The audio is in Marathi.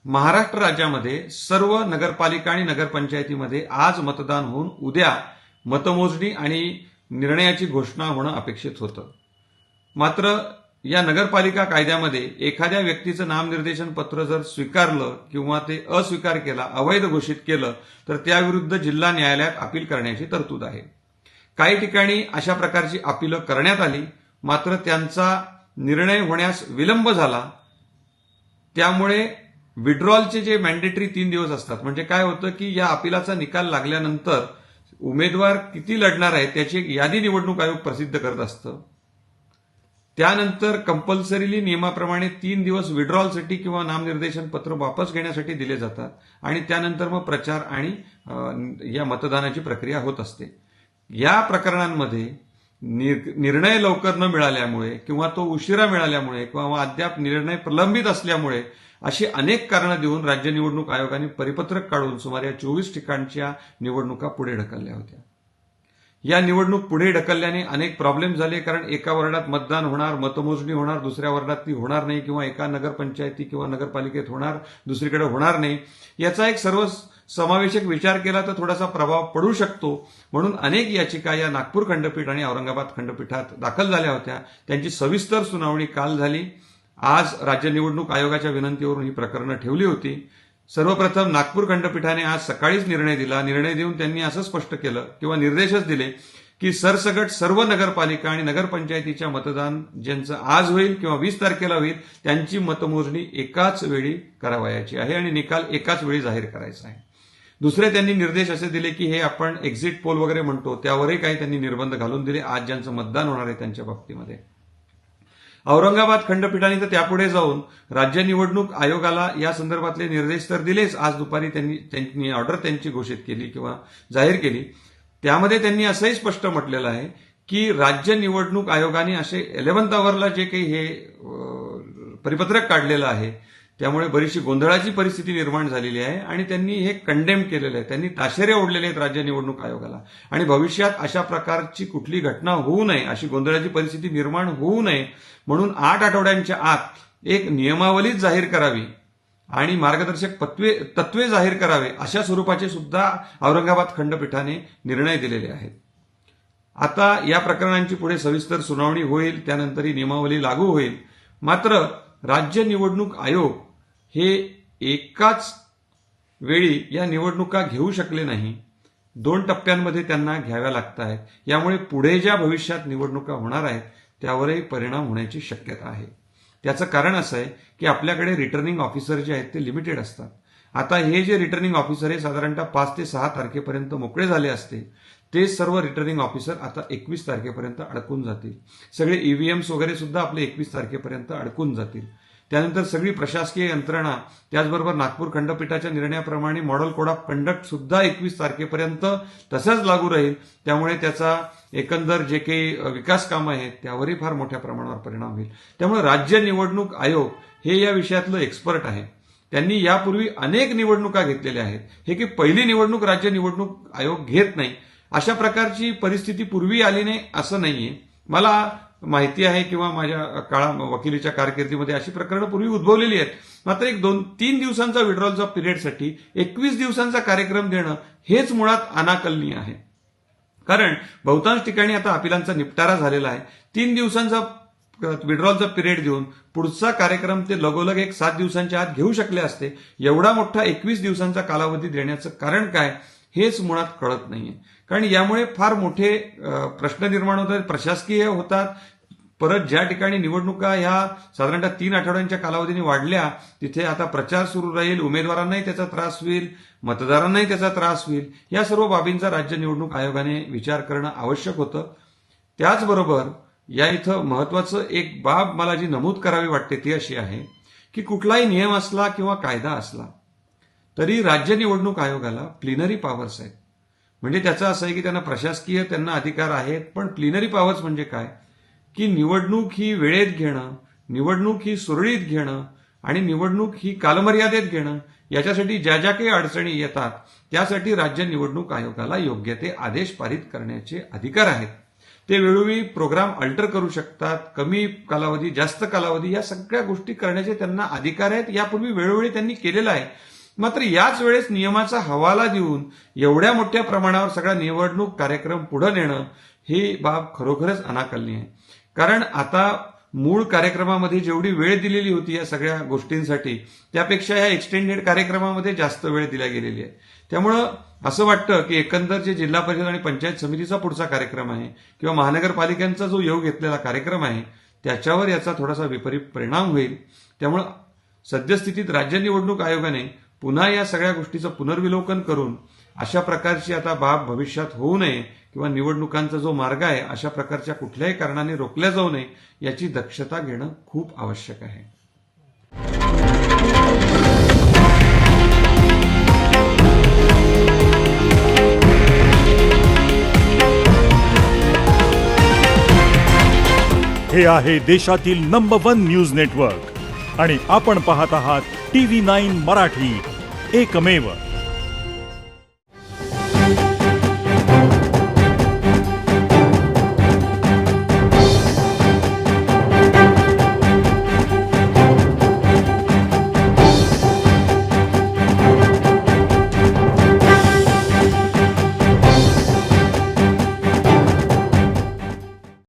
महाराष्ट्र राज्यामध्ये सर्व नगरपालिका आणि नगरपंचायतीमध्ये आज मतदान होऊन उद्या मतमोजणी आणि निर्णयाची घोषणा होणं अपेक्षित होतं. मात्र या नगरपालिका कायद्यामध्ये एखाद्या व्यक्तीचं नामनिर्देशन पत्र जर स्वीकारलं किंवा ते अस्वीकार केला, अवैध घोषित केलं, तर त्याविरुद्ध जिल्हा न्यायालयात अपील करण्याची तरतूद आहे. काही ठिकाणी अशा प्रकारची अपीलं करण्यात आली, मात्र त्यांचा निर्णय होण्यास विलंब झाला. त्यामुळे विड्रॉलचे जे मॅन्डेटरी 3 दिवस असतात, म्हणजे काय होतं की या अपिलाचा निकाल लागल्यानंतर उमेदवार किती लढणार आहे त्याची एक यादी निवडणूक आयोग प्रसिद्ध करत असतं. त्यानंतर कंपल्सरीली नियमाप्रमाणे 3 दिवस विड्रॉलसाठी किंवा नामनिर्देशन पत्र वापस घेण्यासाठी दिले जातात आणि त्यानंतर मग प्रचार आणि या मतदानाची प्रक्रिया होत असते. या प्रकरणांमध्ये निर्णय लवकर न मिळाल्यामुळे किंवा तो उशिरा मिळाल्यामुळे किंवा अद्याप निर्णय प्रलंबित असल्यामुळे अशी अनेक कारणं देऊन राज्य निवडणूक आयोगाने परिपत्रक काढून सुमारे 24 ठिकाणच्या निवडणुका पुढे ढकलल्या होत्या. या निवडणूक पुढे ढकलल्याने अनेक प्रॉब्लेम झाले, कारण एका वॉर्डात मतदान होणार, मतमोजणी होणार, दुसऱ्या वॉर्डात ती होणार नाही किंवा एका नगरपंचायती किंवा नगरपालिकेत होणार, दुसरीकडे होणार नाही. याचा एक सर्व समावेशक विचार केला तर थोडासा प्रभाव पडू शकतो. म्हणून अनेक याचिका या नागपूर खंडपीठ आणि औरंगाबाद खंडपीठात दाखल झाल्या होत्या. त्यांची सविस्तर सुनावणी काल झाली. आज राज्य निवडणूक आयोगाच्या विनंतीवरून ही प्रकरणं ठेवली होती. सर्वप्रथम नागपूर खंडपीठाने आज सकाळीच निर्णय दिला. निर्णय देऊन त्यांनी असं स्पष्ट केलं किंवा निर्देशच दिले की सरसकट सर्व नगरपालिका आणि नगरपंचायतीच्या मतदान ज्यांचं आज होईल किंवा 20 तारखेला होईल त्यांची मतमोजणी एकाच वेळी करावयाची आहे आणि निकाल एकाच वेळी जाहीर करायचा आहे. दुसरे त्यांनी निर्देश असे दिले की हे आपण एक्झिट पोल वगैरे म्हणतो त्यावरही काही त्यांनी निर्बंध घालून दिले आज ज्यांचं मतदान होणार आहे त्यांच्या बाबतीमध्ये. औरंगाबाद खंडपीठाने तर त्यापुढे जाऊन राज्य निवडणूक आयोगाला या संदर्भातले निर्देश तर दिलेच. आज दुपारी त्यांनी ऑर्डर त्यांची घोषित केली किंवा जाहीर केली. त्यामध्ये त्यांनी असंही स्पष्ट म्हटलेलं आहे की राज्य निवडणूक आयोगाने असे 11th आवरला जे काही हे परिपत्रक काढलेलं आहे त्यामुळे बरीचशी गोंधळाची परिस्थिती निर्माण झालेली आहे आणि त्यांनी हे कंडेम केलेलं आहे. त्यांनी ताशेरे ओढलेले आहेत राज्य निवडणूक आयोगाला आणि भविष्यात अशा प्रकारची कुठली घटना होऊ नये, अशी गोंधळाची परिस्थिती निर्माण होऊ नये म्हणून 8 आठवड्यांच्या आत एक नियमावलीच जाहीर करावी आणि मार्गदर्शक तत्वे जाहीर करावे अशा स्वरूपाचे सुद्धा औरंगाबाद खंडपीठाने निर्णय दिलेले आहेत. आता या प्रकरणांची पुढे सविस्तर सुनावणी होईल, त्यानंतर ही नियमावली लागू होईल. मात्र राज्य निवडणूक आयोग हे एकाच वेळी या निवडणुका घेऊ शकले नाही. 2 टप्प्यांमध्ये त्यांना घ्याव्या लागत आहेत. यामुळे पुढे ज्या भविष्यात निवडणुका होणार आहेत त्यावरही परिणाम होण्याची शक्यता आहे. त्याचं कारण असं आहे की आपल्याकडे रिटर्निंग ऑफिसर जे आहेत ते लिमिटेड असतात. आता हे जे रिटर्निंग ऑफिसर हे साधारणतः 5 ते 6 तारखेपर्यंत मोकळे झाले असते, ते सर्व रिटर्निंग ऑफिसर आता 21 तारखेपर्यंत अडकून जातील. सगळे ईव्हीएम्स वगैरे सुद्धा आपले 21 तारखेपर्यंत अडकून जातील. त्यानंतर सगळी प्रशासकीय यंत्रणा, त्याचबरोबर नागपूर खंडपीठाच्या निर्णयाप्रमाणे मॉडेल कोड ऑफ कंडक्ट सुद्धा 21 तारखेपर्यंत तसंच लागू राहील. त्यामुळे त्याचा एकंदर जे काही विकास कामं आहेत त्यावरही फार मोठ्या प्रमाणावर परिणाम होईल. त्यामुळे राज्य निवडणूक आयोग हे या विषयातलं एक्सपर्ट आहे. त्यांनी यापूर्वी अनेक निवडणुका घेतलेल्या आहेत. हे की पहिली निवडणूक राज्य निवडणूक आयोग घेत नाही अशा प्रकारची परिस्थिती पूर्वी आली नाही असं नाहीये. मला माहिती आहे किंवा माझ्या वकिलीच्या कारकिर्दीमध्ये अशी प्रकरणं पूर्वी उद्भवलेली आहेत. मात्र एक 2-3 दिवसांचा विड्रॉलचा पिरियडसाठी 21 दिवसांचा कार्यक्रम देणं हेच मुळात अनाकलनीय आहे. कारण बहुतांश ठिकाणी आता अपिलांचा निपटारा झालेला आहे. 3 दिवसांचा विड्रॉलचा पिरियड देऊन पुढचा कार्यक्रम ते लगोलग 7 दिवसांच्या आत घेऊ शकले असते. एवढा मोठा 21 दिवसांचा कालावधी देण्याचं कारण काय हेच मुळात कळत नाहीये. कारण यामुळे फार मोठे प्रश्न निर्माण होतात, प्रशासकीय होतात. परत ज्या ठिकाणी निवडणुका ह्या साधारणतः 3 आठवड्यांच्या कालावधीने वाढल्या तिथे आता प्रचार सुरू राहील, उमेदवारांनाही त्याचा त्रास होईल, मतदारांनाही त्याचा त्रास होईल. या सर्व बाबींचा राज्य निवडणूक आयोगाने विचार करणं आवश्यक होतं. त्याचबरोबर या इथं महत्वाचं एक बाब मला जी नमूद करावी वाटते ती अशी आहे की कुठलाही नियम असला किंवा कायदा असला तरी राज्य निवडणूक आयोगाला प्लिनरी पॉवर्स आहेत. म्हणजे त्याचं असं आहे की प्रशासकीय त्यांना अधिकार आहेत, पण प्लिनरी पॉवर्स म्हणजे काय की निवडणूक ही वेळेत घेणं, निवडणूक ही सुरळीत घेणं आणि निवडणूक ही कालमर्यादेत घेणं याच्यासाठी ज्या ज्या काही अडचणी येतात त्यासाठी राज्य निवडणूक आयोगाला योग्य ते आदेश पारित करण्याचे अधिकार आहेत. ते वेळोवेळी प्रोग्राम अल्टर करू शकतात. कमी कालावधी, जास्त कालावधी या सगळ्या गोष्टी करण्याचे त्यांना अधिकार आहेत. यापूर्वी वेळोवेळी त्यांनी केलेलं आहे. मात्र याच वेळेस नियमाचा हवाला देऊन एवढ्या मोठ्या प्रमाणावर सगळा निवडणूक कार्यक्रम पुढे नेणं ही बाब खरोखरच अनाकलनीय आहे. कारण आता मूळ कार्यक्रमामध्ये जेवढी वेळ दिलेली होती या सगळ्या गोष्टींसाठी त्यापेक्षा या एक्सटेंडेड कार्यक्रमामध्ये जास्त वेळ दिला गेलेली आहे. त्यामुळं असं वाटतं की एकंदर जे जिल्हा परिषद आणि पंचायत समितीचा पुढचा कार्यक्रम आहे किंवा महानगरपालिकांचा जो योग घेतलेला कार्यक्रम आहे त्याच्यावर याचा थोडासा विपरीत परिणाम होईल. त्यामुळं सद्यस्थितीत राज्य निवडणूक आयोगाने पुन्हा या सगळ्या गोष्टीचं पुनर्विलोकन करून अशा प्रकारची आता बाब भविष्यात होऊ नये किंवा निवडणुकांचा जो मार्ग आहे अशा प्रकारच्या कुठल्याही कारणाने रोखल्या जाऊ नये याची दक्षता घेणं खूप आवश्यक आहे. हे आहे देशातील नंबर 1 न्यूज नेटवर्क आणि आपण पाहत आहात TV9 मराठी, एकमेव.